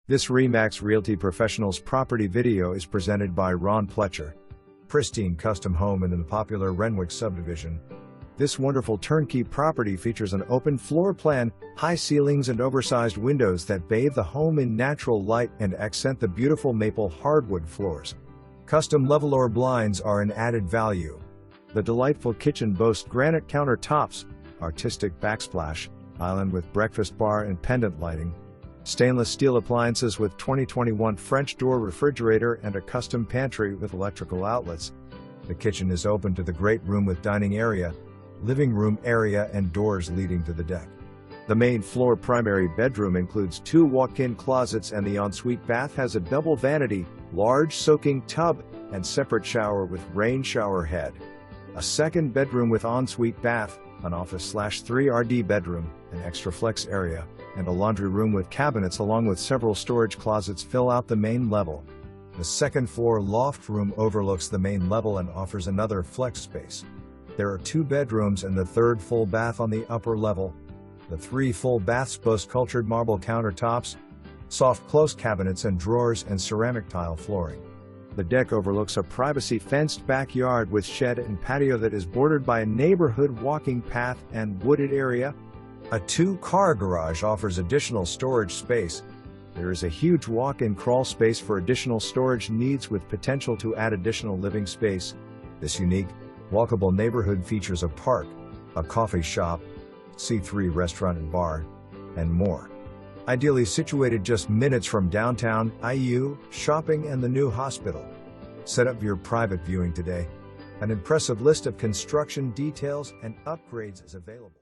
This RE/MAX Realty Professionals property video is presented by Ron Pletcher. Pristine custom home in the popular Renwick subdivision. This wonderful turnkey property features an open floor plan, high ceilings and oversized windows that bathe the home in natural light and accent the beautiful maple hardwood floors. Custom Levolor blinds are an added value. The delightful kitchen boasts granite countertops, artistic backsplash, island with breakfast bar and pendant lighting, stainless steel appliances with 2021 French door refrigerator and a custom pantry with electrical outlets. The kitchen is open to the great room with dining area, living room area and doors leading to the deck. The main floor primary bedroom includes 2 walk-in closets and the ensuite bath has a double vanity, large soaking tub, and separate shower with rain shower head. A second bedroom with ensuite bath, an office/3 RD bedroom, an extra flex area, and a laundry room with cabinets along with several storage closets fill out the main level. The second floor loft room overlooks the main level and offers another flex space. There are 2 bedrooms and the third full bath on the upper level. The 3 full baths boast cultured marble countertops, soft close cabinets and drawers and ceramic tile flooring. The deck overlooks a privacy-fenced backyard with shed and patio that is bordered by a neighborhood walking path and wooded area. A 2-car garage offers additional storage space. There is a huge walk-in crawl space for additional storage needs with potential to add additional living space. This unique, walkable neighborhood features a park, a coffee shop, C3 restaurant and bar, and more. Ideally situated just minutes from downtown, IU, shopping and the new hospital. Set up your private viewing today. An impressive list of construction details and upgrades is available.